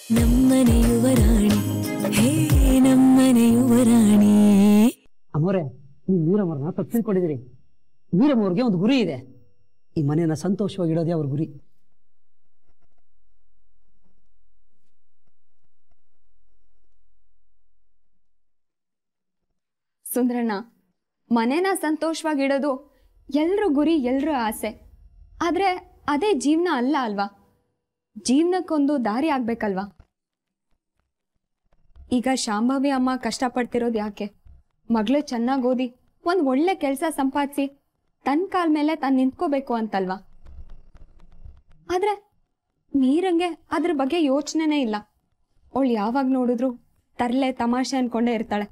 ನಮ್ಮನೆ ಯುವರಾಣಿ ಹೇ ನಮ್ಮನೆ ಯುವರಾಣಿ. ಅಮ್ಮೋರೆ, ನೀವು ವೀರಮ್ಮರನ್ನ ತಪ್ಪು ತಿಳ್ಕೊಂಡಿದ್ದೀರಿ. ವೀರಮ್ಮವ್ರಿಗೆ ಒಂದು ಗುರಿ ಇದೆ. ಈ ಮನೆಯನ್ನ ಸಂತೋಷವಾಗಿಡೋದೇ ಅವ್ರ ಗುರಿ. ಸುಂದ್ರಣ್ಣ, ಮನೇನ ಸಂತೋಷವಾಗಿಡೋದು ಎಲ್ರ ಗುರಿ, ಎಲ್ರ ಆಸೆ. ಆದ್ರೆ ಅದೇ ಜೀವನ ಅಲ್ಲ ಅಲ್ವಾ? ಜೀವನಕ್ಕೊಂದು ದಾರಿ ಆಗ್ಬೇಕಲ್ವಾ? ಈಗ ಶಾಂಭವಿ ಅಮ್ಮ ಕಷ್ಟಪಡ್ತಿರೋದು ಯಾಕೆ? ಮಗಳು ಚೆನ್ನಾಗಿ ಓದಿ ಒಂದು ಒಳ್ಳೆ ಕೆಲಸ ಸಂಪಾದಿಸಿ ತನ್ನ ಕಾಲ ಮೇಲೆ ತಾನು ನಿಂತ್ಕೋಬೇಕು ಅಂತಲ್ವಾ? ಆದ್ರೆ ನೀರಂಗೆ ಅದ್ರ ಬಗ್ಗೆ ಯೋಚನೆನೇ ಇಲ್ಲ. ಅವಳು ಯಾವಾಗ ನೋಡಿದ್ರು ತರಲೆ ತಮಾಷೆ ಅನ್ಕೊಂಡೇ ಇರ್ತಾಳೆ.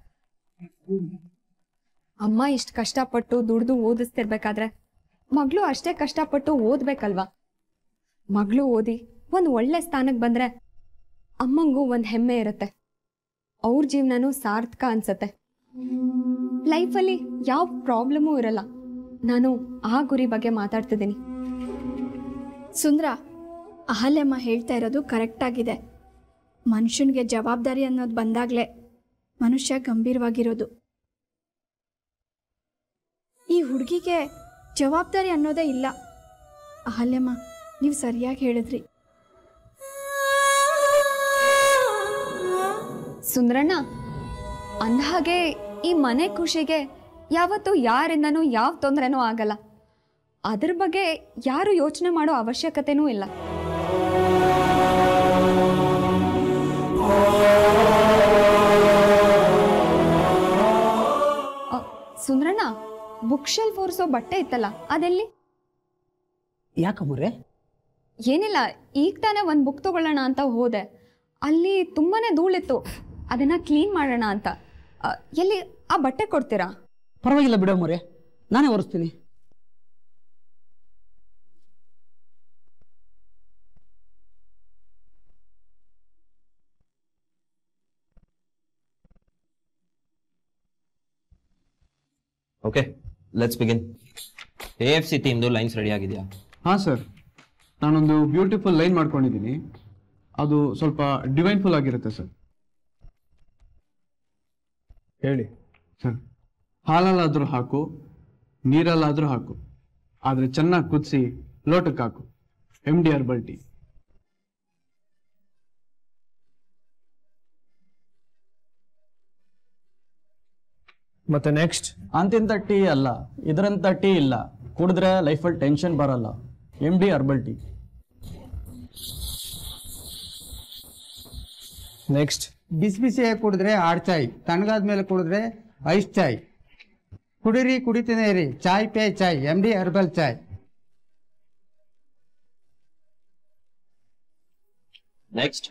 ಅಮ್ಮ ಇಷ್ಟು ಕಷ್ಟಪಟ್ಟು ದುಡ್ದು ಓದಿಸ್ತಿರ್ಬೇಕಾದ್ರೆ ಮಗಳು ಅಷ್ಟೇ ಕಷ್ಟಪಟ್ಟು ಓದ್ಬೇಕಲ್ವಾ? ಮಗಳು ಓದಿ ಒಂದು ಒಳ್ಳೆ ಸ್ಥಾನಕ್ಕೆ ಬಂದ್ರೆ ಅಮ್ಮಂಗೂ ಒಂದು ಹೆಮ್ಮೆ ಇರುತ್ತೆ. ಅವ್ರ ಜೀವನನೂ ಸಾರ್ಥಕ ಅನ್ಸತ್ತೆ. ಲೈಫಲ್ಲಿ ಯಾವ ಪ್ರಾಬ್ಲಮೂ ಇರಲ್ಲ. ನಾನು ಆ ಗುರಿ ಬಗ್ಗೆ ಮಾತಾಡ್ತಿದ್ದೀನಿ. ಸುಂದ್ರ, ಅಹಲ್ಯಮ್ಮ ಹೇಳ್ತಾ ಇರೋದು ಕರೆಕ್ಟಾಗಿದೆ. ಮನುಷ್ಯನಿಗೆ ಜವಾಬ್ದಾರಿ ಅನ್ನೋದು ಬಂದಾಗಲೇ ಮನುಷ್ಯ ಗಂಭೀರವಾಗಿರೋದು. ಈ ಹುಡುಗಿಗೆ ಜವಾಬ್ದಾರಿ ಅನ್ನೋದೇ ಇಲ್ಲ. ಅಹಲ್ಯಮ್ಮ, ನೀವು ಸರಿಯಾಗಿ ಹೇಳಿದ್ರಿ. ಸುಂದ್ರಣ್ಣ, ಅಂದಹಾಗೆ ಈ ಮನೆ ಖುಷಿಗೆ ಯಾವತ್ತೂ ಯಾರಿಂದನೂ ಯಾವ ತೊಂದರೆನೂ ಆಗಲ್ಲ. ಅದ್ರ ಬಗ್ಗೆ ಯಾರು ಯೋಚನೆ ಮಾಡೋ ಅವಶ್ಯಕತೆನೂ ಇಲ್ಲ. ಸುಂದ್ರಣ್ಣ, ಬುಕ್ ಶೆಲ್ಫ್ ಒರೆಸೋ ಬಟ್ಟೆ ಇತ್ತಲ್ಲ, ಅದೆಲ್ಲಿ? ಯಾಕಮ್ಮರೆ? ಏನಿಲ್ಲ, ಈಗ ತಾನೇ ಒಂದು ಬುಕ್ ತಗೊಳ್ಳೋಣ ಅಂತ ಹೋದೆ. ಅಲ್ಲಿ ತುಂಬಾನೇ ಧೂಳಿತ್ತು, ಅದನ್ನ ಕ್ಲೀನ್ ಮಾಡೋಣ ಅಂತ. ಎಲ್ಲಿ ಆ ಬಟ್ಟೆ ಕೊಡ್ತೀರಾ? ಪರವಾಗಿಲ್ಲ ಬಿಡಮ್ಮರೆ, ನಾನೇ ಒರೆಸ್ತೀನಿ. Okay, let's begin. AFC ಟೀಮ್ದು ಲೈನ್ಸ್ ರೆಡಿ ಆಗಿದೆಯಾ? ಹಾಂ ಸರ್, ನಾನೊಂದು ಬ್ಯೂಟಿಫುಲ್ ಲೈನ್ ಮಾಡ್ಕೊಂಡಿದ್ದೀನಿ. ಅದು ಸ್ವಲ್ಪ ಡಿವೈನ್ಫುಲ್ ಆಗಿರುತ್ತೆ ಸರ್. ಹೇಳಿ ಸರ್, ಹಾಲಲ್ಲಾದರೂ ಹಾಕು, ನೀರಲ್ಲಾದರೂ ಹಾಕು, ಆದರೆ ಚೆನ್ನಾಗಿ ಕುದಿಸಿ ಲೋಟಕ್ಕೆ ಹಾಕು. MD herbal tea. ಮತ್ತೆ ನೆಕ್ಸ್ಟ್? ಅಂತಿಂತ ಟೀ ಅಲ್ಲ, ಇದರಂತ ಟೀ ಇಲ್ಲ. ಕುಡಿದ್ರೆ ಲೈಫಲ್ಲಿ ಟೆನ್ಷನ್ ಬರಲ್ಲ. MD herbal tea. ನೆಕ್ಸ್ಟ್? ಬಿಸಿ ಬಿಸಿಯಾಗಿ ಕುಡಿದ್ರೆ ಆಡ್ ಚಾಯ್, ತಣ್ಣಗಾದ್ಮೇಲೆ ಕುಡಿದ್ರೆ ಐಸ್ ಚಾಯ್. ಕುಡೀರಿ, ಕುಡಿತೇನೆ ಇರಿ, ಚಾಯ್ ಪೇ ಚಾಯ್, MD ಹರ್ಬಲ್ ಚಾಯ್. ನೆಕ್ಸ್ಟ್?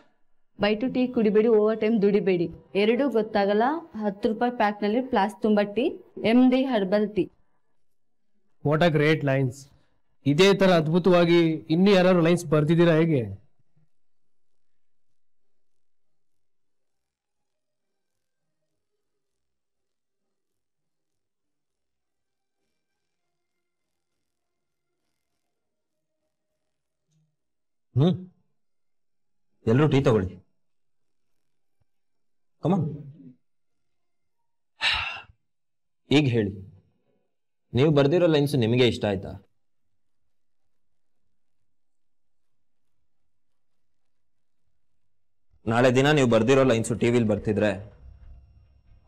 ಬೈಟು ಟೀ ಕುಡಿಬೇಡಿ, ಓವರ್ ಟೈಮ್ ದುಡಿಬೇಡಿ. ಎರಡೂ ಗೊತ್ತಾಗಲ್ಲ. 10 ರೂಪಾಯಿ ಪ್ಯಾಕ್ನಲ್ಲಿ ಪ್ಲಾಸ್ ತುಂಬ tea, MD herbal tea. What a great lines. ಇದೇ ತರ ಅದ್ಭುತವಾಗಿ ಇನ್ನೂ ಯಾರು ಲೈನ್ಸ್ ಬರ್ತಿದ್ದೀರಾ ಹೇಗೆ? ಎಲ್ಲರೂ ಟೀ ತಗೊಳ್ಳಿ. ಕಮಾನ್. ಈಗ ಹೇಳಿ, ನೀವು ಬರ್ದಿರೋ ಲೈನ್ಸ್ ನಿಮಗೆ ಇಷ್ಟ ಆಯ್ತಾ? ನಾಳೆ ದಿನ ನೀವು ಬರ್ದಿರೋ ಲೈನ್ಸು ಟಿವಿಲಿ ಬರ್ತಿದ್ರೆ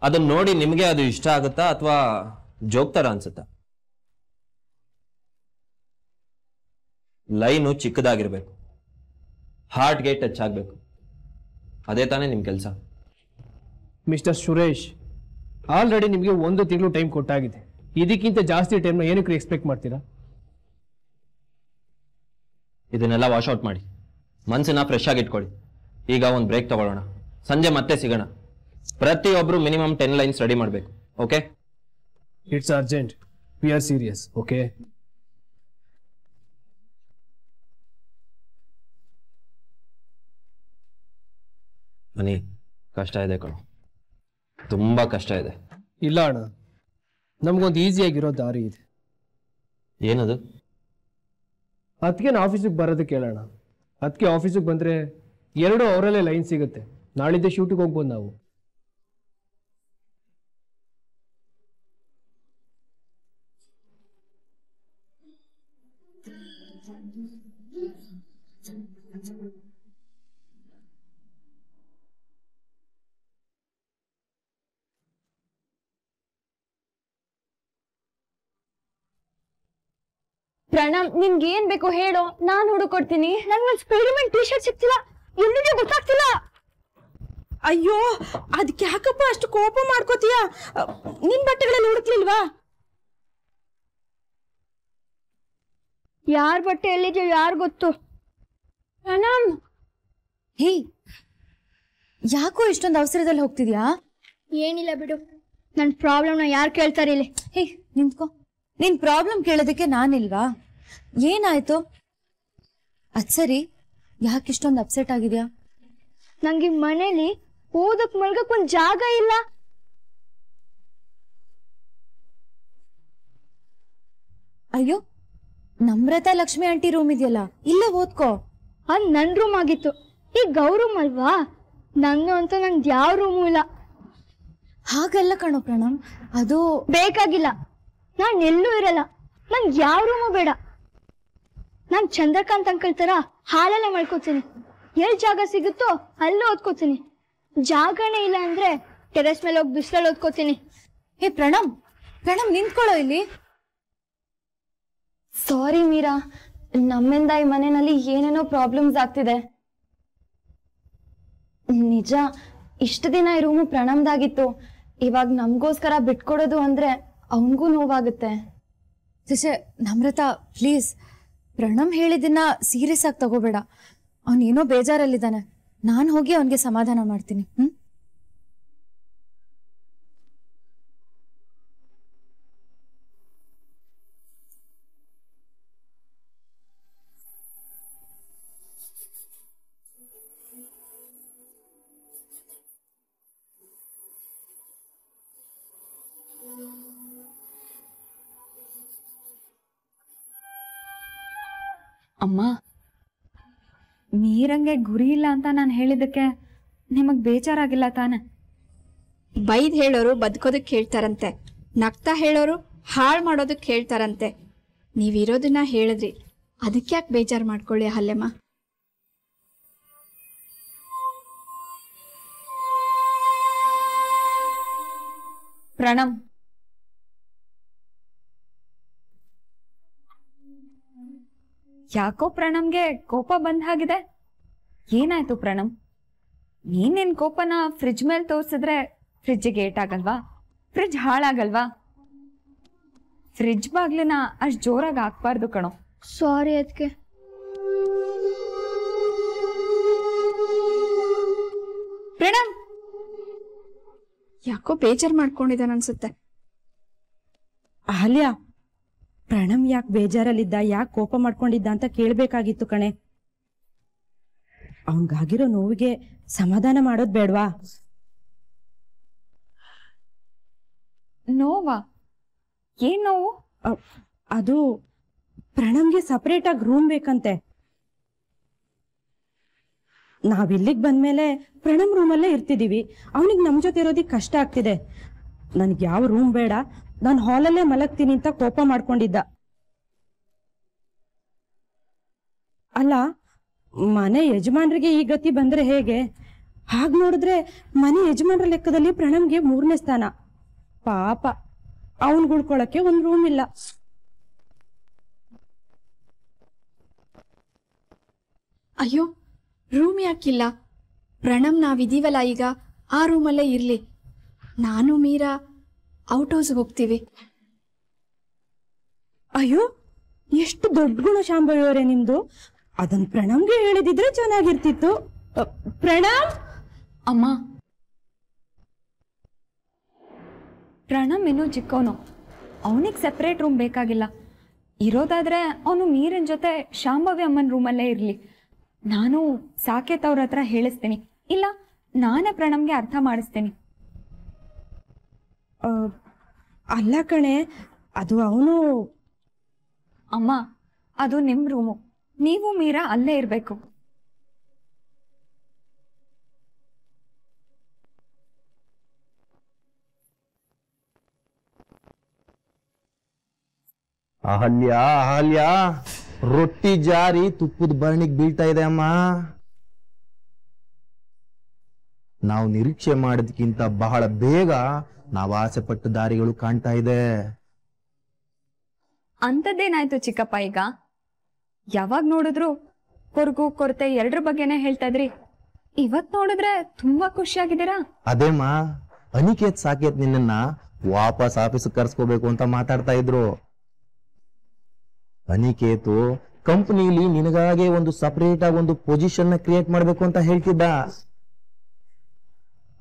ಅದನ್ನ ನೋಡಿ ನಿಮಗೆ ಅದು ಇಷ್ಟ ಆಗುತ್ತಾ ಅಥವಾ ಜೋಕ್ ತರ ಅನ್ಸುತ್ತಾ? ಲೈನು ಚಿಕ್ಕದಾಗಿರ್ಬೇಕು, ಹಾರ್ಟ್ಗೆ ಟಚ್ ಆಗಬೇಕು. ಅದೇ ತಾನೇ ನಿಮ್ಮ ಕೆಲಸ. ಮಿಸ್ಟರ್ ಸುರೇಶ್, ಆಲ್ರೆಡಿ ನಿಮಗೆ 1 ತಿಂಗಳು ಟೈಮ್ ಕೊಟ್ಟಾಗಿದೆ. ಇದಕ್ಕಿಂತ ಜಾಸ್ತಿ ಟೈಮ್ನ ಏನಕ್ಕೆ ಎಕ್ಸ್ಪೆಕ್ಟ್ ಮಾಡ್ತೀರಾ? ಇದನ್ನೆಲ್ಲ ವಾಶ್ ಔಟ್ ಮಾಡಿ ಮನಸ್ಸನ್ನ ಫ್ರೆಶ್ ಆಗಿ ಇಟ್ಕೊಳ್ಳಿ. ಈಗ ಒಂದು ಬ್ರೇಕ್ ತಗೊಳ್ಳೋಣ, ಸಂಜೆ ಮತ್ತೆ ಸಿಗೋಣ. ಪ್ರತಿಯೊಬ್ಬರು ಮಿನಿಮಮ್ 10 ಲೈನ್ಸ್ ರೆಡಿ ಮಾಡಬೇಕು. Okay? It's urgent, we are serious. Okay? Money ಕಷ್ಟ ಇದೆ ಕಣೋ, ತುಂಬಾ ಕಷ್ಟ ಇದೆ. ಇಲ್ಲ ಅಣ್ಣ, ನಮಗೊಂದು ಈಸಿಯಾಗಿರೋ ದಾರಿ ಇದೆ. ಏನದು? ಅದಕ್ಕೆ ಆಫೀಸಿಗೆ ಬರೋದಕ್ಕೆ ಕೇಳೋಣ. ಅದಕ್ಕೆ ಆಫೀಸಿಗೆ ಬಂದರೆ ಎರಡು ಅವರಲ್ಲೇ ಲೈನ್ ಸಿಗುತ್ತೆ. ನಾಳಿದ್ದೆ ಶೂಟಿಗೆ ಹೋಗ್ಬೋದು ನಾವು. ಪ್ರಣಮ್, ನಿನ್ಗೆ ಏನ್ ಬೇಕು ಹೇಳೋ, ನಾನ್ ಹುಡುಕೊಡ್ತೀನಿ. ನನ್ಗೊಂದು ಸ್ಪೈಡರ್ಮನ್ ಟಿ ಶರ್ಟ್ ಸಿಗ್ತಿಲ್ಲ, ಎಲ್ಲಿದೆ ಗೊತ್ತಾಗ್ತಿಲ್ಲ. ಅಯ್ಯೋ, ಅದಕ್ಕೆ ಯಾಕಪ್ಪ ಅಷ್ಟು ಕೋಪ ಮಾಡ್ಕೋತೀಯ? ನಿನ್ ಬಟ್ಟೆಗಳಲ್ಲಿ ಹುಡುಕ್ಲಿಲ್ವಾ? ಯಾರ್ ಬಟ್ಟೆ ಎಲ್ಲಿದೆಯೋ ಯಾರು ಗೊತ್ತು. ಪ್ರಣಮ್, ಹೇ, ಯಾಕೋ ಇಷ್ಟೊಂದು ಅವಸರದಲ್ಲಿ ಹೋಗ್ತಿದ್ಯಾ? ಏನಿಲ್ಲ ಬಿಡು, ನನ್ನ ಪ್ರಾಬ್ಲಮ್ನ ಯಾರು ಕೇಳ್ತಾರೆ ಇಲ್ಲಿ? ಹೇ, ನಿಂತ್ಕೋ. ನಿನ್ ಪ್ರಾಬ್ಲಮ್ ಕೇಳೋದಕ್ಕೆ ನಾನಿಲ್ವಾ? ಏನಾಯ್ತು? ಅದ್ ಸರಿ, ಯಾಕಿಷ್ಟೊಂದು ಅಪ್ಸೆಟ್ ಆಗಿದ್ಯಾ? ನಂಗೆ ಮನೇಲಿ ಓದಕ್ ಮಲ್ಗಕ್ ಒಂದ್ ಜಾಗ ಇಲ್ಲ. ಅಯ್ಯೋ, ನಮ್ರತಾ ಲಕ್ಷ್ಮಿ ಆಂಟಿ ರೂಮ್ ಇದೆಯಲ್ಲ, ಇಲ್ಲೇ ಓದ್ಕೋ. ಅದ್ ನನ್ ರೂಮ್ ಆಗಿತ್ತು, ಈಗ ಗೌರೂಮ್ ಅಲ್ವಾ? ನಂದು ಅಂತೂ ನಂಗೆ ಯಾವ ರೂಮು ಇಲ್ಲ. ಹಾಗಲ್ಲ ಕಣೋ ಪ್ರಣಮ್, ಅದು ಬೇಕಾಗಿಲ್ಲ. ನಾನು ಎಲ್ಲೂ ಇರಲ್ಲ, ನಂಗೆ ಯಾವ ರೂಮು ಬೇಡ. ನಾನು ಚಂದ್ರಕಾಂತ್ ಅಂಕಲ್ ತರ ಹಾಲಲ್ಲೇ ಮಲ್ಕೋತೀನಿ. ಎಲ್ಲಿ ಜಾಗ ಸಿಗುತ್ತೋ ಅಲ್ಲೂ ಓದ್ಕೋತೀನಿ. ಜಾಗನೇ ಇಲ್ಲ ಅಂದ್ರೆ ಟೆರೆಸ್ ಮೇಲೆ ಹೋಗಿ ಬಿಸಿಲಲ್ಲಿ ಓದ್ಕೋತೀನಿ. ಹೇ ಪ್ರಣಮ್, ಪ್ರಣಮ್ ನಿಂತ್ಕೊಳ್ಳೋ ಇಲ್ಲಿ. ಸಾರಿ ಮೀರಾ, ನಮ್ಮಿಂದ ಈ ಮನೆಯಲ್ಲಿ ಏನೇನೋ ಪ್ರಾಬ್ಲಮ್ಸ್ ಆಗ್ತಿದೆ. ನಿಜ, ಇಷ್ಟು ದಿನ ಈ ರೂಮು ಪ್ರಣಮ್ದಾಗಿತ್ತು. ಇವಾಗ ನಮಗೋಸ್ಕರ ಬಿಟ್ಕೊಡೋದು ಅಂದ್ರೆ ಅವನಿಗೂ ನೋವಾಗುತ್ತೆ. ನಮ್ರತಾ ಪ್ಲೀಸ್, ಪ್ರಣಮ್ ಹೇಳಿದ್ದನ್ನ ಸೀರಿಯಸ್ ಆಗಿ ತಗೋಬೇಡ. ಅವನೇನೋ ಬೇಜಾರಲ್ಲಿದ್ದಾನೆ. ನಾನು ಹೋಗಿ ಅವನಿಗೆ ಸಮಾಧಾನ ಮಾಡ್ತೀನಿ. ಅಮ್ಮ, ಮೀರಂಗೆ ಗುರಿ ಇಲ್ಲ ಅಂತ ನಾನು ಹೇಳಿದ್ದಕ್ಕೆ ನಿಮಗ್ ಬೇಜಾರಾಗಿಲ್ಲ ತಾನೆ? ಬೈದ್ ಹೇಳೋರು ಬದುಕೋದಕ್ಕೆ ಹೇಳ್ತಾರಂತೆ, ನಗ್ತಾ ಹೇಳೋರು ಹಾಳು ಮಾಡೋದಕ್ಕೆ ಹೇಳ್ತಾರಂತೆ. ನೀವಿರೋದನ್ನ ಹೇಳಿದ್ರಿ, ಅದಕ್ಕೆ ಯಾಕೆ ಬೇಜಾರು ಮಾಡ್ಕೊಳ್ಳಿ ಅಹಲ್ಯಮ್ಮ? ಪ್ರಣಮ್, ಯಾಕೋ ಪ್ರಣಮ್ಗೆ ಕೋಪ ಬಂದ ಹಾಗಿದೆ. ಏನಾಯ್ತು ಪ್ರಣಮ್? ನೀನ್ ಕೋಪನ ಫ್ರಿಜ್ ಮೇಲೆ ತೋರಿಸಿದ್ರೆ ಫ್ರಿಜ್ಜಿಗೆ ಏಟಾಗಲ್ವಾ? ಫ್ರಿಜ್ ಹಾಳಾಗಲ್ವಾ? ಫ್ರಿಜ್ ಬಾಗ್ಲನ್ನ ಅಷ್ಟು ಜೋರಾಗಿ ಹಾಕ್ಬಾರ್ದು ಕಣೋ. ಸಾರಿ ಅದಕ್ಕೆ. ಪ್ರಣಮ್ ಯಾಕೋ ಬೇಜಾರು ಮಾಡ್ಕೊಂಡಿದ್ದಾನೆ ಅನ್ಸುತ್ತೆ. ಅಹಲ್ಯ, ಪ್ರಣಮ್ ಯಾಕೆ ಬೇಜಾರಲ್ಲಿದ್ದ, ಯಾಕೆ ಕೋಪ ಮಾಡ್ಕೊಂಡಿದ್ದ ಅಂತ ಕೇಳ್ಬೇಕಾಗಿತ್ತು ಕಣೆ. ಅವನ್ಗಾಗಿರೋ ನೋವಿಗೆ ಸಮಾಧಾನ ಮಾಡೋದ್ ಬೇಡ್ವಾ? ನೋವಾ? ಏನ್ ನೋವು? ಅದು ಪ್ರಣಮ್ಗೆ ಸಪರೇಟ್ ಆಗಿ ರೂಮ್ ಬೇಕಂತೆ. ನಾವಿಲ್ಲಿಗೆ ಬಂದ್ಮೇಲೆ ಪ್ರಣಮ್ ರೂಮಲ್ಲೇ ಇರ್ತಿದೀವಿ. ಅವನಿಗೆ ನಮ್ ಜೊತೆ ಇರೋದಿಕ್ ಕಷ್ಟ ಆಗ್ತಿದೆ. ನನ್ಗೆ ಯಾವ ರೂಮ್ ಬೇಡ, ನಾನು ಹಾಲಲ್ಲೇ ಮಲಗ್ತೀನಿ ಅಂತ ಕೋಪ ಮಾಡ್ಕೊಂಡಿದ್ದ. ಅಲ್ಲ, ಮನೆ ಯಜಮಾನ್ರಿಗೆ ಈ ಗತಿ ಬಂದ್ರೆ ಹೇಗೆ? ಹಾಗೆ ನೋಡಿದ್ರೆ ಮನೆ ಯಜಮಾನ್ರ ಲೆಕ್ಕದಲ್ಲಿ ಪ್ರಣಮ್ಗೆ 3ನೇ ಸ್ಥಾನ. ಪಾಪ, ಅವನ್ ಉಳ್ಕೊಳಕ್ಕೆ ಒಂದ್ ರೂಮ್ ಇಲ್ಲ. ಅಯ್ಯೋ, ರೂಮ್ ಯಾಕಿಲ್ಲ? ಪ್ರಣಮ್ ನಾವಿದೀವಲ್ಲ ಈಗ, ಆ ರೂಮಲ್ಲೇ ಇರ್ಲಿ. ನಾನು ಮೀರಾ ಔಟ್ ಹೌಸ್ ಹೋಗ್ತೀವಿ. ಅಯ್ಯೋ, ಎಷ್ಟು ದೊಡ್ಡ ಗುಣ ಶಾಂಭವಿಯವರೇ ನಿಮ್ದು. ಅದನ್ ಪ್ರಣಮ್ಗೆ ಹೇಳಿದಿದ್ರೆ ಚೆನ್ನಾಗಿರ್ತಿತ್ತು. ಪ್ರಣಮ್! ಅಮ್ಮ, ಪ್ರಣಮ್ ಇನ್ನೂ ಚಿಕ್ಕವನು, ಅವನಿಗೆ ಸೆಪರೇಟ್ ರೂಮ್ ಬೇಕಾಗಿಲ್ಲ. ಇರೋದಾದ್ರೆ ಅವನು ಮೀರನ್ ಜೊತೆ ಶಾಂಭವಿ ಅಮ್ಮನ ರೂಮಲ್ಲೇ ಇರಲಿ. ನಾನು ಸಾಕೇತ್ ಅವ್ರ ಹತ್ರ ಹೇಳಿಸ್ತೀನಿ, ಇಲ್ಲ ನಾನೇ ಪ್ರಣಮ್ಗೆ ಅರ್ಥ ಮಾಡಿಸ್ತೀನಿ. ಅಲ್ಲ ಕಣೆ, ಅದು ಅವನು. ಅಮ್ಮ, ಅದು ನಿಮ್ ರೂಮು, ನೀವು ಮೀರಾ ಅಲ್ಲೇ ಇರಬೇಕು. ಅಹಲ್ಯ ಅಹಲ್ಯ, ರೊಟ್ಟಿ ಜಾರಿ ತುಪ್ಪದ ಬರಣಿಗೆ ಬೀಳ್ತಾ ಇದೆ ಅಮ್ಮ. ನಾವು ನಿರೀಕ್ಷೆ ಮಾಡಿದ್ಕಿಂತ ಬಹಳ ಬೇಗ ನಾವು ಆಸೆ ಪಟ್ಟ ದಾರಿಗಳು ಕಾಣ್ತಾ ಇದೆ. ಅಂಥದ್ದೇನಾಯ್ತು ಚಿಕ್ಕಪ್ಪ? ಈಗ ಯಾವಾಗ ನೋಡಿದ್ರು ಕೊರಗು ಕೊರತೆ ಎರಡ್ರ ಬಗ್ಗೆನೇ ಹೇಳ್ತಾ ಇದ್ರಿ. ಇವತ್ ನೋಡಿದ್ರೆ ತುಂಬಾ ಖುಷಿಯಾಗಿದ್ದೀರಾ. ಅದೇಮ್ಮ, ಅನಿಕೇತ್ ಸಾಕೇತ್ ನಿನ್ನ ವಾಪಸ್ ಆಫೀಸ್ ಕರ್ಸ್ಕೋಬೇಕು ಅಂತ ಮಾತಾಡ್ತಾ ಇದ್ರು. ಅನಿಕೇತು ಕಂಪನಿಲಿ ನಿನಗಾಗೆ ಒಂದು ಸಪರೇಟ್ ಆಗಿ ಒಂದು ಪೊಸಿಷನ್ ಕ್ರಿಯೇಟ್ ಮಾಡ್ಬೇಕು ಅಂತ ಹೇಳ್ತಿದ್ದ.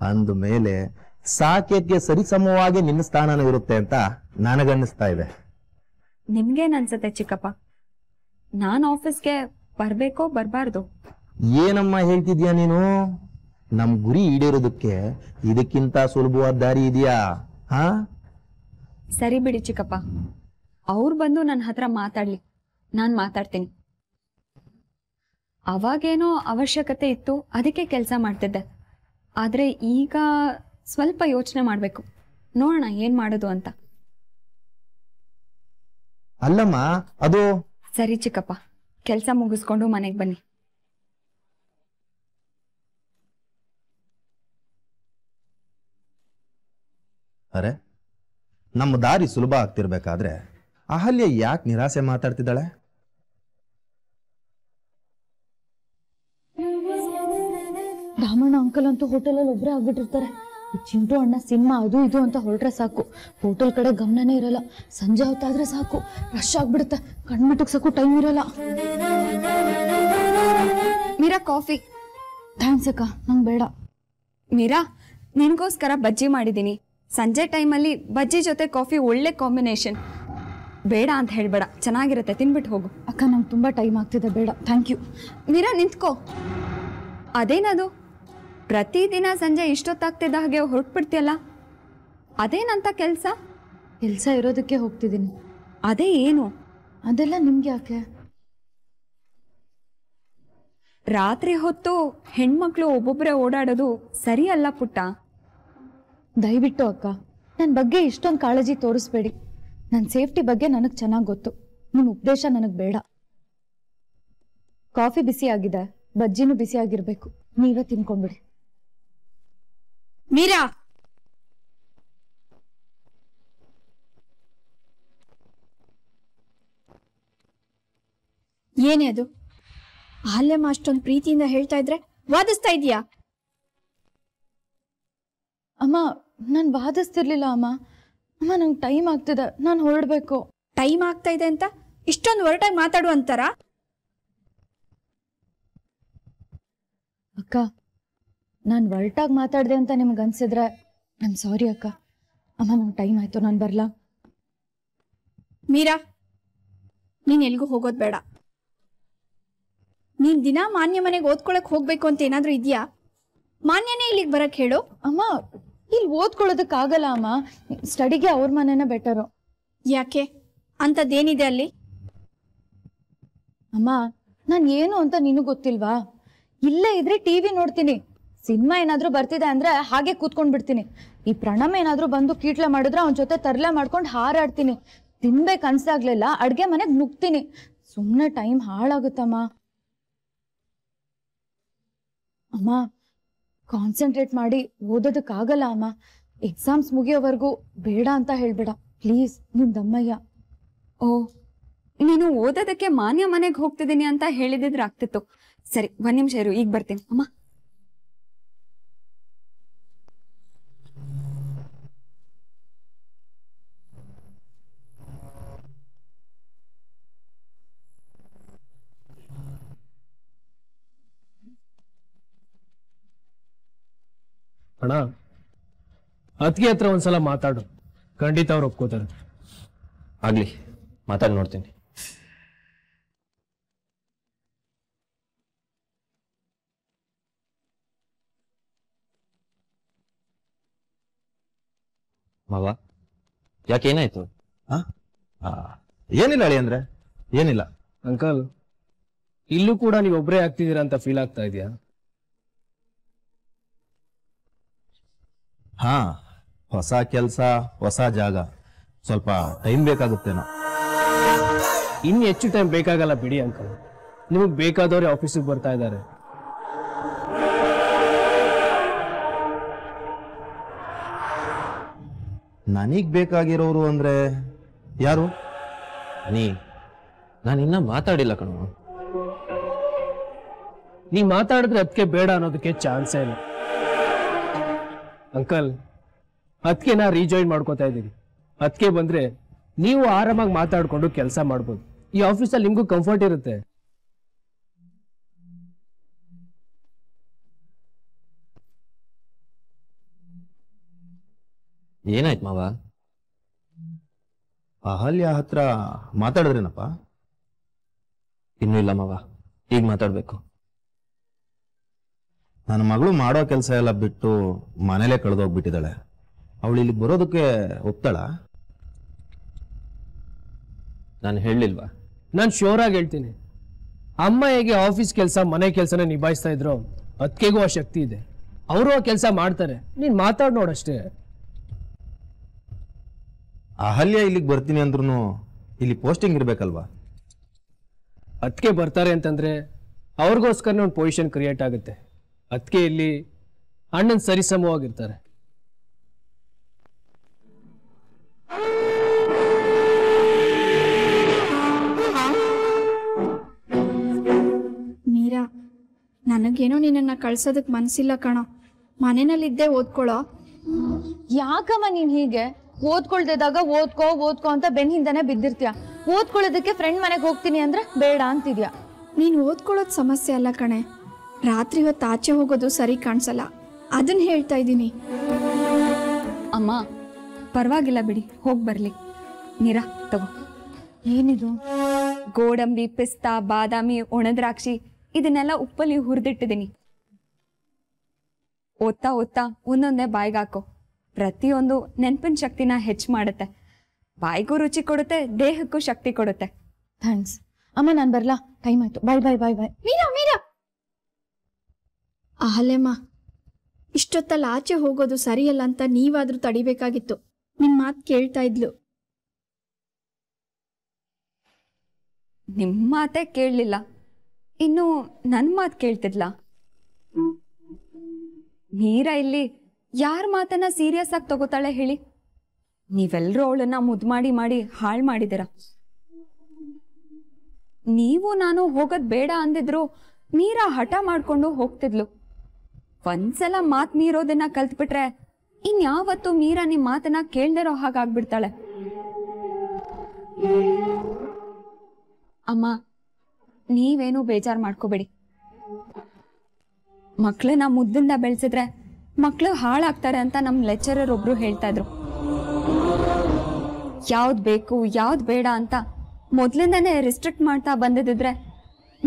ಅಂದ ಮೇಲೆ ಸಾಕೇತ್ಗೆ ಸರಿಸಮವಾಗಿ ನಿನ್ನ ಸ್ಥಾನನೂ ಇರುತ್ತೆ ಅಂತ ನನಗನ್ನಿಸ್ತಾ ಇದೆ. ನಿಮ್ಗೇನ್ ಅನ್ಸತ್ತೆ ಚಿಕ್ಕಪ್ಪ? ನಾನ್ ಆಫೀಸ್ಗೆ ಬರ್ಬೇಕೋ ಬರ್ಬಾರ್ದು? ಏನಮ್ಮ ಹೇಳ್ತಿದ್ಯಾ ನೀನು? ನಮ್ ಗುರಿ ಈಡೇರೋದಕ್ಕೆ ಇದಕ್ಕಿಂತ ಸುಲಭವಾದ ದಾರಿ ಇದೆಯಾ? ಹಾ, ಸರಿ ಬಿಡಿ ಚಿಕ್ಕಪ್ಪ, ಅವ್ರು ಬಂದು ನನ್ನ ಹತ್ರ ಮಾತಾಡ್ಲಿ, ನಾನ್ ಮಾತಾಡ್ತೀನಿ. ಅವಾಗೇನೋ ಅವಶ್ಯಕತೆ ಇತ್ತು, ಅದಕ್ಕೆ ಕೆಲಸ ಮಾಡ್ತಿದ್ದೆ. ಆದ್ರೆ ಈಗ ಸ್ವಲ್ಪ ಯೋಚನೆ ಮಾಡ್ಬೇಕು, ನೋಡೋಣ ಏನ್ ಮಾಡೋದು ಅಂತ. ಅಲ್ಲಮ್ಮ ಅದು. ಸರಿ ಚಿಕ್ಕಪ್ಪ, ಕೆಲಸ ಮುಗಿಸ್ಕೊಂಡು ಮನೆಗೆ ಬನ್ನಿ. ಅರೆ, ನಮ್ಮ ದಾರಿ ಸುಲಭ ಆಗ್ತಿರ್ಬೇಕಾದ್ರೆ ಅಹಲ್ಯ ಯಾಕೆ ನಿರಾಸೆ ಮಾತಾಡ್ತಿದ್ದಾಳೆ? ರಾಮಣ್ಣ ಅಂಕಲ್ ಅಂತೂ ಹೋಟೆಲಲ್ಲಿ ಒಬ್ಬರೇ ಆಗ್ಬಿಟ್ಟಿರ್ತಾರೆ. ಚಿಂಟು ಅಣ್ಣ ಸಿನಿಮಾ ಅದು ಇದು ಅಂತ ಹೊರಟ್ರೆ ಸಾಕು, ಹೋಟೆಲ್ ಕಡೆ ಗಮನನೇ ಇರಲ್ಲ. ಸಂಜೆ ಹೊತ್ತಾದ್ರೆ ಸಾಕು ರಶ್ ಆಗ್ಬಿಡುತ್ತೆ, ಕಣ್ಮುಟ್ಟಕ್ಸಕ್ಕೂ ಟೈಮ್ ಇರಲ್ಲ. ಮೀರಾ, ಕಾಫಿ. ಥ್ಯಾಂಕ್ಸ್ ಅಕ್ಕ, ನಂಗೆ ಬೇಡ. ಮೀರಾ, ನಿನಗೋಸ್ಕರ ಬಜ್ಜಿ ಮಾಡಿದ್ದೀನಿ. ಸಂಜೆ ಟೈಮಲ್ಲಿ ಬಜ್ಜಿ ಜೊತೆ ಕಾಫಿ ಒಳ್ಳೆ ಕಾಂಬಿನೇಷನ್. ಬೇಡ ಅಂತ ಹೇಳ್ಬೇಡ, ಚೆನ್ನಾಗಿರುತ್ತೆ, ತಿನ್ಬಿಟ್ಟು ಹೋಗು. ಅಕ್ಕ, ನಂಗೆ ತುಂಬ ಟೈಮ್ ಆಗ್ತಿದೆ, ಬೇಡ. Thank you. ಮೀರಾ, ನಿಂತ್ಕೋ. ಅದೇನದು ಪ್ರತಿದಿನ ಸಂಜೆ ಇಷ್ಟೊತ್ತಾಗ್ತಿದ್ದ ಹಾಗೆ ಹೊರಟ್ಬಿಡ್ತೀಯಲ್ಲ, ಅದೇನಂತ ಕೆಲಸ? ಕೆಲಸ ಇರೋದಕ್ಕೆ ಹೋಗ್ತಿದ್ದೀನಿ. ಅದೇ ಏನು? ಅದೆಲ್ಲ ನಿಮ್ಗೆ ಯಾಕೆ? ರಾತ್ರಿ ಹೊತ್ತು ಹೆಣ್ಮಕ್ಳು ಒಬ್ಬೊಬ್ಬರೇ ಓಡಾಡೋದು ಸರಿಯಲ್ಲ ಪುಟ್ಟ. ದಯವಿಟ್ಟು ಅಕ್ಕ, ನನ್ನ ಬಗ್ಗೆ ಇಷ್ಟೊಂದು ಕಾಳಜಿ ತೋರಿಸ್ಬೇಡಿ. ನನ್ನ ಸೇಫ್ಟಿ ಬಗ್ಗೆ ನನಗೆ ಚೆನ್ನಾಗಿ ಗೊತ್ತು. ನಿಮ್ಮ ಉಪದೇಶ ನನಗೆ ಬೇಡ. ಕಾಫಿ ಬಿಸಿ ಆಗಿದೆ, ಬಜ್ಜಿನೂ ಬಿಸಿ ಆಗಿರ್ಬೇಕು. ನೀವೇ ತಿನ್ಕೊಂಡ್ಬಿಡಿ. ಮೀರಾ, ಏನೇ ಅದು? ಅಲ್ಲಮ್ಮ ಅಷ್ಟೊಂದು ಪ್ರೀತಿಯಿಂದ ಹೇಳ್ತಾ ಇದ್ರೆ ವಾದಿಸ್ತಾ ಇದೀಯಾ? ಅಮ್ಮ, ನಾನು ವಾದಿಸ್ತಿರ್ಲಿಲ್ಲ ಅಮ್ಮ. ಅಮ್ಮ, ನಂಗೆ ಟೈಮ್ ಆಗ್ತಿದೆ, ನಾನು ಹೊರಡ್ಬೇಕು. ಟೈಮ್ ಆಗ್ತಾ ಇದೆ ಅಂತ ಇಷ್ಟೊಂದು ಹೊರಟಾಗಿ ಮಾತಾಡು ಅಂತಾರ? ಅಕ್ಕ, ನಾನು ಹೊರಟಾಗಿ ಮಾತಾಡಿದೆ ಅಂತ ನಿಮ್ಗೆ ಅನ್ಸಿದ್ರೆ ನಾನು ಸಾರಿ ಅಕ್ಕ. ಅಮ್ಮ, ನಂಗೆ ಟೈಮ್ ಆಯ್ತು, ನಾನು ಬರಲಾ? ಮೀರಾ, ನೀನ್ ಎಲ್ಗೂ ಹೋಗೋದು ಬೇಡ. ನೀನ್ ದಿನ ಮಾನ್ಯ ಮನೆಗೆ ಓದ್ಕೊಳಕ್ ಹೋಗ್ಬೇಕು ಅಂತ ಏನಾದ್ರೂ ಇದೆಯಾ? ಮಾನ್ಯನೇ ಇಲ್ಲಿಗೆ ಬರಕ್ ಹೇಳು. ಅಮ್ಮ, ಇಲ್ಲಿ ಓದ್ಕೊಳ್ಳೋದಕ್ಕಾಗಲ್ಲ ಅಮ್ಮ. ಸ್ಟಡಿಗೆ ಅವ್ರ ಮನೆನೇ ಬೆಟರು. ಯಾಕೆ? ಅಂಥದ್ದೇನಿದೆ ಅಲ್ಲಿ? ಅಮ್ಮ, ನಾನು ಏನು ಅಂತ ನಿನಗೆ ಗೊತ್ತಿಲ್ವಾ? ಇಲ್ಲೇ ಇದ್ರೆ ಟಿವಿ ನೋಡ್ತೀನಿ. ಸಿನಿಮಾ ಏನಾದ್ರೂ ಬರ್ತಿದೆ ಅಂದ್ರೆ ಹಾಗೆ ಕೂತ್ಕೊಂಡ್ ಬಿಡ್ತೀನಿ. ಈ ಪ್ರಣಮ್ ಏನಾದ್ರೂ ಬಂದು ಕೀಟ್ಲೆ ಮಾಡಿದ್ರೆ ಅವನ ಜೊತೆ ತರ್ಲೆ ಮಾಡ್ಕೊಂಡು ಹಾರಾಡ್ತೀನಿ. ತಿನ್ಬೇಕು ಅನ್ಸಾಗ್ಲಿಲ್ಲ ಅಡ್ಗೆ ಮನೆಗೆ ನುಗ್ತೀನಿ. ಸುಮ್ಮನೆ ಟೈಮ್ ಹಾಳಾಗುತ್ತಮ್ಮ. ಅಮ್ಮ, ಕಾನ್ಸಂಟ್ರೇಟ್ ಮಾಡಿ ಓದೋದಕ್ಕಾಗಲ್ಲ ಅಮ್ಮ. ಎಕ್ಸಾಮ್ಸ್ ಮುಗಿಯೋವರೆಗೂ ಬೇಡ ಅಂತ ಹೇಳ್ಬೇಡ ಪ್ಲೀಸ್, ನಿನ್ ದಮ್ಮಯ್ಯ. ಓ, ನೀನು ಓದೋದಕ್ಕೆ ಮಾನ್ಯ ಮನೆಗೆ ಹೋಗ್ತಿದ್ದೀನಿ ಅಂತ ಹೇಳಿದಿದ್ರೆ ಆಗ್ತಿತ್ತು. ಸರಿ, ಒಂದ್ ನಿಮಿಷ ಇರು, ಈಗ ಬರ್ತೀನಿ. ಅಮ್ಮ, ಅಣ್ಣ, ಅದಕ್ಕೆ ಹತ್ರ ಒಂದ್ಸಲ ಮಾತಾಡು, ಖಂಡಿತ ಅವ್ರು ಒಪ್ಕೋತಾರೆ. ಆಗ್ಲಿ, ಮಾತಾಡಿ ನೋಡ್ತೀನಿ. ಮಾವ, ಯಾಕೇನಾಯ್ತು? ಏನಿಲ್ಲ ಅಳಿ ಅಂದ್ರೆ ಏನಿಲ್ಲ. ಅಂಕಲ್, ಇಲ್ಲೂ ಕೂಡ ನೀವು ಒಬ್ಬರೇ ಆಗ್ತಿದ್ದೀರಾ ಅಂತ ಫೀಲ್ ಆಗ್ತಾ ಇದೆಯಾ? ಹಾ, ಹೊಸ ಕೆಲಸ, ಹೊಸ ಜಾಗ, ಸ್ವಲ್ಪ ಟೈಮ್ ಬೇಕಾಗುತ್ತೇನೋ. ಇನ್ನು ಹೆಚ್ಚು ಟೈಮ್ ಬೇಕಾಗಲ್ಲ ಬಿಡಿ ಅಂಕಲ್. ನಿಮಗೆ ಬೇಕಾದವ್ರೆ ಆಫೀಸಿಗೆ ಬರ್ತಾ ಇದ್ದಾರೆ. ನನಗ್ ಬೇಕಾಗಿರೋರು ಅಂದ್ರೆ ಯಾರು? ನಾನು ಇನ್ನ ಮಾತಾಡಿಲ್ಲ ಕಣೋ. ನೀ ಮಾತಾಡಿದ್ರೆ ಅದಕ್ಕೆ ಬೇಡ ಅನ್ನೋದಕ್ಕೆ ಚಾನ್ಸೇ ಇಲ್ಲ ಅಂಕಲ್. ಅದಕ್ಕೆ ನಾ ರೀಜಾಯಿನ್ ಮಾಡ್ಕೋತಾ ಇದ್ದೀನಿ. ಅದಕ್ಕೆ ಬಂದ್ರೆ ನೀವು ಆರಾಮಾಗಿ ಮಾತಾಡ್ಕೊಂಡು ಕೆಲಸ ಮಾಡ್ಬೋದು. ಈ ಆಫೀಸಲ್ಲಿ ನಿಮ್ಗೂ ಕಂಫರ್ಟ್ ಇರುತ್ತೆ. ಏನಾಯ್ತು ಮಾವ? ಅಹಲ್ಯ ಹತ್ರ ಮಾತಾಡಿದ್ರೇನಪ್ಪ? ಇನ್ನೂ ಇಲ್ಲ ಮಾವ, ಈಗ ಮಾತಾಡ್ಬೇಕು. ನನ್ನ ಮಗಳು ಮಾಡೋ ಕೆಲಸ ಎಲ್ಲ ಬಿಟ್ಟು ಮನೇಲೆ ಕಳೆದೋಗ್ಬಿಟ್ಟಿದ್ದಾಳೆ. ಅವಳು ಇಲ್ಲಿ ಬರೋದಕ್ಕೆ ಒಪ್ತಾಳ? ನಾನು ಹೇಳಿಲ್ವಾ? ನಾನು ಶೋರ್ ಆಗಿ ಹೇಳ್ತೀನಿ, ಅಮ್ಮ ಹೇಗೆ ಆಫೀಸ್ ಕೆಲಸ ಮನೆ ಕೆಲಸನ ನಿಭಾಯಿಸ್ತಾ ಇದ್ರು ಅದಕ್ಕೆಗೂ ಆ ಶಕ್ತಿ ಇದೆ. ಅವರು ಆ ಕೆಲಸ ಮಾಡ್ತಾರೆ. ನೀನ್ ಮಾತಾಡ್ ನೋಡಷ್ಟೇ. ಅಹಲ್ಯ ಇಲ್ಲಿಗೆ ಬರ್ತೀನಿ ಅಂದ್ರೂ ಇಲ್ಲಿ ಪೋಸ್ಟಿಂಗ್ ಇರ್ಬೇಕಲ್ವಾ? ಅದಕ್ಕೆ ಬರ್ತಾರೆ ಅಂತಂದ್ರೆ ಅವ್ರಿಗೋಸ್ಕರನೇ ಒಂದು ಪೊಸಿಷನ್ ಕ್ರಿಯೇಟ್ ಆಗುತ್ತೆ. ಅದಕ್ಕೆ ಇಲ್ಲಿ ಅಣ್ಣನ್ ಸರಿಸಮವಾಗಿರ್ತಾರೆ. ಮೀರಾ, ನನಗೇನೋ ನಿನ್ನನ್ನು ಕಳ್ಸೋದಕ್ಕೆ ಮನಸ್ಸಿಲ್ಲ ಕಣೋ. ಮನೆಯಲ್ಲಿದ್ದೇ ಓದ್ಕೊಳ್ಳೋ. ಯಾಕಮ್ಮ ನೀನ್ ಹೀಗೆ ಓದ್ಕೊಳ್ದಿದ್ದಾಗ ಓದ್ಕೋ ಅಂತ ಬೆನ್ ಹಿಂದೆನೆ ಬಿದ್ದಿರ್ತೀಯ. ಓದ್ಕೊಳ್ಳೋದಕ್ಕೆ ಫ್ರೆಂಡ್ ಮನೆಗೆ ಹೋಗ್ತೀನಿ ಅಂದ್ರೆ ಬೇಡ ಅಂತಿದ್ಯಾ. ನೀನು ಓದ್ಕೊಳ್ಳೋದು ಸಮಸ್ಯೆ ಅಲ್ಲ ಕಣೆ, ರಾತ್ರಿ ಹೊತ್ತು ಆಚೆ ಹೋಗೋದು ಸರಿ ಕಾಣಿಸಲ್ಲ, ಅದನ್ನ ಹೇಳ್ತಾ ಇದ್ದೀನಿ. ಅಮ್ಮ ಪರವಾಗಿಲ್ಲ ಬಿಡಿ, ಹೋಗಿ ಬರಲಿ. ನೀರಾ ತಗೋ. ಏನಿದು? ಗೋಡಂಬಿ, ಪಿಸ್ತಾ, ಬಾದಾಮಿ, ಒಣದ್ರಾಕ್ಷಿ ಇದನ್ನೆಲ್ಲ ಉಪ್ಪಲ್ಲಿ ಹುರಿದಿಟ್ಟಿದ್ದೀನಿ. ಓದ್ತಾ ಓದ್ತಾ ಒಂದೊಂದೇ ಬಾಯಿಗೆ ಹಾಕೋ. ಪ್ರತಿಯೊಂದು ನೆನಪಿನ ಶಕ್ತಿನ ಹೆಚ್ಚು ಮಾಡುತ್ತೆ, ಬಾಯಿಗೂ ರುಚಿ ಕೊಡುತ್ತೆ, ದೇಹಕ್ಕೂ ಶಕ್ತಿ ಕೊಡುತ್ತೆ. ಥ್ಯಾಂಕ್ಸ್ ಅಮ್ಮ, ನಾನು ಬರ್ಲಾ? ಟೈಮ್ ಆಯ್ತು. ಬಾಯ್ ಬಾಯ್ ಬಾಯ್ ಬಾಯ್. ಮೀರಾ ಮೀರಾ, ಅಹಲ್ಯಮ್ಮ, ಇಷ್ಟೊತ್ತಲ್ಲಿ ಆಚೆ ಹೋಗೋದು ಸರಿಯಲ್ಲ ಅಂತ ನೀವಾದ್ರೂ ತಡಿಬೇಕಾಗಿತ್ತು. ನಿಮ್ ಮಾತು ಕೇಳ್ತಾ ಇದ್ಲು. ನಿಮ್ಮ ಮಾತೇ ಕೇಳಲಿಲ್ಲ, ಇನ್ನು ನನ್ನ ಮಾತು ಕೇಳ್ತಿದ್ಲಾ? ಮೀರಾ ಇಲ್ಲಿ ಯಾರ ಮಾತನ್ನ ಸೀರಿಯಸ್ ಆಗಿ ತಗೋತಾಳೆ ಹೇಳಿ? ನೀವೆಲ್ಲರೂ ಅವಳನ್ನ ಮುದ್ದು ಮಾಡಿ ಮಾಡಿ ಹಾಳು ಮಾಡಿದಿರ. ನೀವು ನಾನು ಹೋಗೋದ್ ಬೇಡ ಅಂದಿದ್ರು ಮೀರಾ ಹಠ ಮಾಡ್ಕೊಂಡು ಹೋಗ್ತಿದ್ಲು. ಒಂದ್ಸಲ ಮಾತ್ ಮೀರೋದನ್ನ ಕಲ್ತ್ಬಿಟ್ರೆ ಇನ್ಯಾವತ್ತು ಮೀರಾ ನಿಮ್ ಮಾತನ್ನ ಕೇಳ್ದಿರೋ ಹಾಗಾಗ್ಬಿಡ್ತಾಳೆ. ಅಮ್ಮ ನೀವೇನು ಬೇಜಾರು ಮಾಡ್ಕೋಬೇಡಿ. ಮಕ್ಕಳನ್ನ ಮುದ್ದಿಂದ ಬೆಳೆಸಿದ್ರೆ ಮಕ್ಕಳು ಹಾಳಾಗ್ತಾರೆ ಅಂತ ನಮ್ಮ ಲೆಕ್ಚರರ್ ಒಬ್ರು ಹೇಳ್ತಾ ಇದ್ರು. ಯಾವ್ದು ಬೇಕು ಯಾವ್ದು ಬೇಡ ಅಂತ ಮೊದ್ಲಿಂದಾನೇ ರಿಸ್ಟ್ರಿಕ್ಟ್ ಮಾಡ್ತಾ ಬಂದಿದ್ರೆ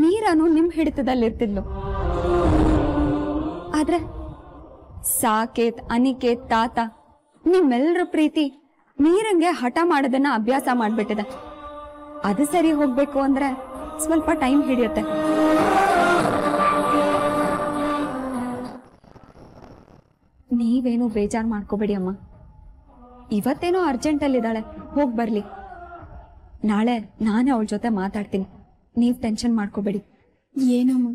ಮೀರಾನು ನಿಮ್ ಹಿಡಿತದಲ್ಲಿರ್ತಿದ್ಲು. ಆದ್ರೆ ಸಾಕೇತ್, ಅನಿಕೇತ್, ತಾತ ನಿಮ್ಮೆಲ್ಲರ ಪ್ರೀತಿ ಮೀರಂಗೆ ಹಠ ಮಾಡೋದನ್ನ ಅಭ್ಯಾಸ ಮಾಡ್ಬಿಟ್ಟಿದೆ. ಅದು ಸರಿ ಹೋಗ್ಬೇಕು ಅಂದ್ರೆ ಸ್ವಲ್ಪ ಟೈಮ್ ಹಿಡಿಯುತ್ತೆ. ನೀವೇನು ಬೇಜಾರು ಮಾಡ್ಕೋಬೇಡಿ ಅಮ್ಮ. ಇವತ್ತೇನೋ ಅರ್ಜೆಂಟಲ್ಲಿದ್ದಾಳೆ, ಹೋಗಿ ಬರ್ಲಿ. ನಾಳೆ ನಾನೇ ಅವಳ ಜೊತೆ ಮಾತಾಡ್ತೀನಿ, ನೀವು ಟೆನ್ಷನ್ ಮಾಡ್ಕೋಬೇಡಿ. ಏನಮ್ಮ,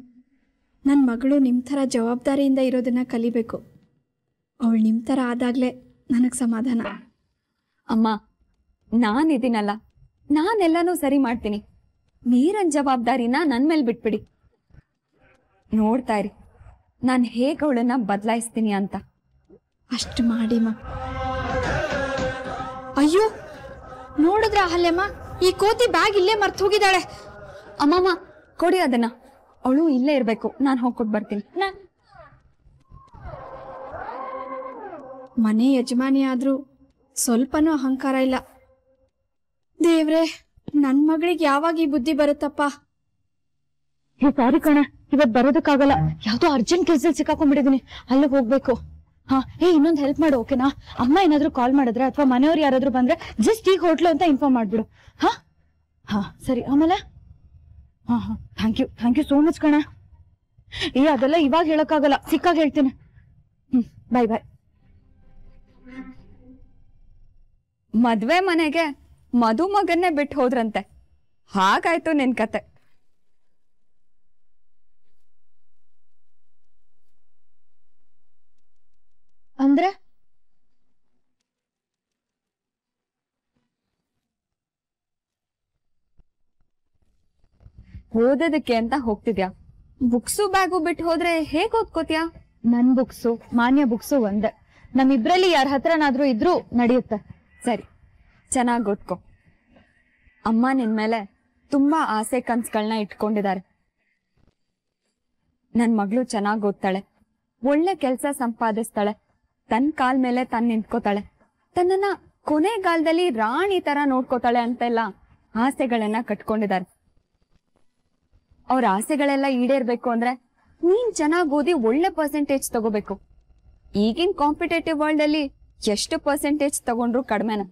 ನನ್ನ ಮಗಳು ನಿಮ್ಮ ಥರ ಜವಾಬ್ದಾರಿಯಿಂದ ಇರೋದನ್ನ ಕಲಿಬೇಕು. ಅವಳು ನಿಮ್ಮ ಥರ ಆದಾಗಲೇ ನನಗೆ ಸಮಾಧಾನ. ಅಮ್ಮ ನಾನಿದ್ದೀನಲ್ಲ, ನಾನೆಲ್ಲನೂ ಸರಿ ಮಾಡ್ತೀನಿ. ಮೀರನ್ ಜವಾಬ್ದಾರಿನ ನನ್ನ ಮೇಲೆ ಬಿಟ್ಬಿಡಿ. ನೋಡ್ತಾ ಇರಿ ನಾನು ಹೇಗೆ ಅವಳನ್ನ ಬದಲಾಯಿಸ್ತೀನಿ ಅಂತ. ಅಷ್ಟು ಮಾಡಿಮ್ಮ. ಅಯ್ಯೋ ನೋಡಿದ್ರ ಅಹಲ್ಯಮ್ಮ, ಈ ಕೋತಿ ಬ್ಯಾಗ್ ಇಲ್ಲೇ ಮರ್ತು ಹೋಗಿದ್ದಾಳೆ. ಅಮ್ಮಮ್ಮ ಕೊಡಿ ಅದನ್ನ, ಅವಳು ಇಲ್ಲೇ ಇರಬೇಕು, ನಾನು ಹೋಗ್ಕೊಟ್ಟು ಬರ್ತೀನಿ. ಮನೆ ಯಜಮಾನಿ ಆದ್ರೂ ಸ್ವಲ್ಪನೂ ಅಹಂಕಾರ ಇಲ್ಲ. ದೇವ್ರೆ, ನನ್ನ ಮಗಳಿಗೆ ಯಾವಾಗ ಈ ಬುದ್ಧಿ ಬರುತ್ತಪ್ಪ. ಸಾರಿ ಕಣ, ಇವತ್ ಬರೋದಕ್ಕಾಗಲ್ಲ. ಯಾವ್ದೋ ಅರ್ಜೆಂಟ್ ಕೆಲ್ಸದಲ್ಲಿ ಸಿಕ್ಕಾಕೊಂಡ್ಬಿಟ್ಟಿದೀನಿ, ಅಲ್ಲಿಗೆ ಹೋಗ್ಬೇಕು. ಹಾ ಇನ್ನೊಂದು ಹೆಲ್ಪ್ ಮಾಡು ಓಕೆನಾ? ಅಮ್ಮ ಏನಾದ್ರು ಕಾಲ್ ಮಾಡಿದ್ರೆ ಅಥವಾ ಮನೆಯವ್ರು ಯಾರಾದ್ರೂ ಬಂದ್ರೆ ಜಸ್ಟ್ ಈಗ ಹೋಟ್ಲು ಅಂತ ಇನ್ಫಾರ್ಮ್ ಮಾಡ್ಬಿಡು. ಹಾ ಹಾ ಸರಿ. ಆಮೇಲೆ ಹಾ ಥ್ಯಾಂಕ್ ಯು ಸೋ ಮಚ್ ಕಣ. ಅದೆಲ್ಲ ಇವಾಗ ಹೇಳಕ್ಕಾಗಲ್ಲ, ಸಿಕ್ಕಾಗ ಹೇಳ್ತೀನಿ. ಬಾಯ್ ಬಾಯ್. ಮದ್ವೆ ಮನೆಗೆ ಮಧುಮಗನ್ನೇ ಬಿಟ್ಟು ಹೋದ್ರಂತೆ. ಹಾಗಾಯ್ತು ನಿನ್ ಕತೆ. ಅಂದ್ರೆ ಓದೋದಕ್ಕೆ ಅಂತ ಹೋಗ್ತಿದ್ಯಾ, ಬುಕ್ಸು ಬ್ಯಾಗು ಬಿಟ್ಟು ಹೋದ್ರೆ ಹೇಗ್ ಓದ್ಕೋತ್ಯಾ? ನನ್ ಬುಕ್ಸು ಮಾನ್ಯ ಬುಕ್ಸು ಒಂದೇ. ನಮ್ಮಿಬ್ರಲ್ಲಿ ಯಾರ ಹತ್ರನಾದ್ರೂ ಇದ್ರೂ ನಡೆಯುತ್ತೆ. ಸರಿ, ಚೆನ್ನಾಗಿ ಓದ್ಕೊ. ಅಮ್ಮ ನಿನ್ ಮೇಲೆ ತುಂಬಾ ಆಸೆ ಕನ್ಸುಗಳನ್ನ ಇಟ್ಕೊಂಡಿದ್ದಾರೆ. ನನ್ ಮಗಳು ಚೆನ್ನಾಗಿ ಓದ್ತಾಳೆ, ಒಳ್ಳೆ ಕೆಲಸ ಸಂಪಾದಿಸ್ತಾಳೆ, ತನ್ನ ಕಾಲ್ ಮೇಲೆ ತಾನು ನಿಂತ್ಕೋತಾಳೆ, ತನ್ನನ್ನ ಕೊನೆಗಾಲದಲ್ಲಿ ರಾಣಿ ತರ ನೋಡ್ಕೋತಾಳೆ ಅಂತೆಲ್ಲ ಆಸೆಗಳನ್ನ ಕಟ್ಕೊಂಡಿದ್ದಾರೆ. ಅವ್ರ ಆಸೆಗಳೆಲ್ಲ ಈಡೇರ್ಬೇಕು ಅಂದ್ರೆ ನೀನ್ ಚೆನ್ನಾಗಿ ಓದಿ ಒಳ್ಳೆ ಪರ್ಸೆಂಟೇಜ್ ತಗೋಬೇಕು. ಈಗಿನ ಕಾಂಪಿಟೇಟಿವ್ ವರ್ಲ್ಡ್ ಅಲ್ಲಿ ಎಷ್ಟು ಪರ್ಸೆಂಟೇಜ್ ತಗೊಂಡ್ರು ಕಡಿಮೆನ.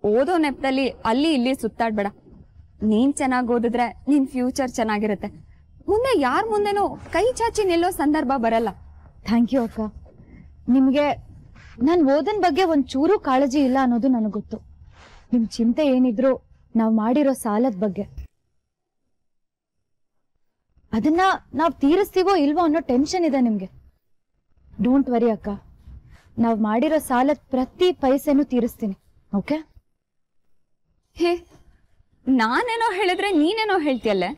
ಓದೋ ನೆಪದಲ್ಲಿ ಅಲ್ಲಿ ಇಲ್ಲಿ ಸುತ್ತಾಡ್ಬೇಡ. ನೀನ್ ಚೆನ್ನಾಗಿ ಓದಿದ್ರೆ ನಿನ್ ಫ್ಯೂಚರ್ ಚೆನ್ನಾಗಿರುತ್ತೆ. ಮುಂದೆ ಯಾರ ಮುಂದೆನೂ ಕೈ ಚಾಚಿ ನಿಲ್ಲೋ ಸಂದರ್ಭ ಬರಲ್ಲ. ಥ್ಯಾಂಕ್ ಯು ಅಕ್ಕ. ನಿಮ್ಗೆ ನನ್ ಓದನ್ ಬಗ್ಗೆ ಒಂದ್ ಚೂರು ಕಾಳಜಿ ಇಲ್ಲ ಅನ್ನೋದು ನನಗೆ ಗೊತ್ತು. ನಿಮ್ ಚಿಂತೆ ಏನಿದ್ರು ನಾವ್ ಮಾಡಿರೋ ಸಾಲದ ಬಗ್ಗೆ. ಅದನ್ನ ನಾವ್ ತೀರಿಸ್ತೀವೋ ಇಲ್ವೋ ಅನ್ನೋ ಟೆನ್ಷನ್ ಇದೆ ನಿಮ್ಗೆ. ಡೋಂಟ್ ವರಿ ಅಕ್ಕ, ನಾವ್ ಮಾಡಿರೋ ಸಾಲದ ಪ್ರತಿ ಪೈಸೆನೂ ತೀರಿಸ್ತೀನಿ. ಓಕೆ? ಹೇ, ನಾನೇನೋ ಹೇಳಿದ್ರೆ ನೀನೇನೋ ಹೇಳ್ತೀಯಲ್ಲೇ.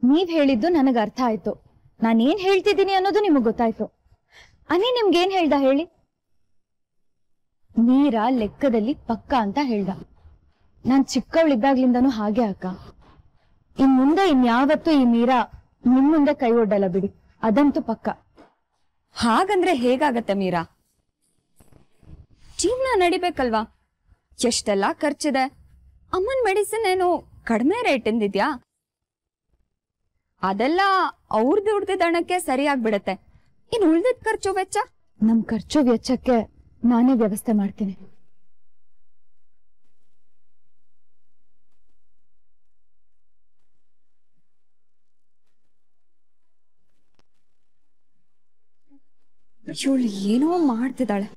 ನೀವ್ ಹೇಳಿದ್ದು ನನಗೆ ಅರ್ಥ ಆಯ್ತು. ನಾನೇನ್ ಹೇಳ್ತಿದ್ದೀನಿ ಅನ್ನೋದು ನಿಮಗ್ ಗೊತ್ತಾಯ್ತು. ಅನಿ ನಿಮ್ಗೇನ್ ಹೇಳ್ದ ಹೇಳಿ? ನೀರ ಲೆಕ್ಕದಲ್ಲಿ ಪಕ್ಕ ಅಂತ ಹೇಳ್ದ. ನಾನ್ ಚಿಕ್ಕವಳಿದ್ದಾಗ್ಲಿಂದನೂ ಹಾಗೆ ಅಕ್ಕ. ಇನ್ ಮುಂದೆ ಇನ್ಯಾವತ್ತೂ ಈ ಮೀರಾ ನಿಮ್ ಮುಂದೆ ಕೈ ಒಡ್ಡಲ್ಲ ಬಿಡಿ, ಅದಂತೂ ಪಕ್ಕ. ಹಾಗಂದ್ರೆ ಹೇಗಾಗತ್ತೆ ಮೀರಾ? ಜೀವನ ನಡಿಬೇಕಲ್ವಾ? ಎಷ್ಟೆಲ್ಲ ಖರ್ಚಿದೆ. ಅಮ್ಮನ್ ಮೆಡಿಸಿನ್ ಏನು ಕಡಿಮೆ ರೇಟ್ ಎಂದಿದ್ಯಾ? ಅದೆಲ್ಲ ಅವ್ರದ್ದು ಉಡ್ದಿದ್ದ ಹಣಕ್ಕೆ ಸರಿಯಾಗ್ಬಿಡತ್ತೆ. ಇನ್ ಉಳ್ದಿದ್ ಖರ್ಚು ವೆಚ್ಚ? ನಮ್ ಖರ್ಚು ವೆಚ್ಚಕ್ಕೆ ನಾನೇ ವ್ಯವಸ್ಥೆ ಮಾಡ್ತೀನಿ. ಇವಳು ಏನೋ ಮಾಡ್ತಿದ್ದಾಳೆ.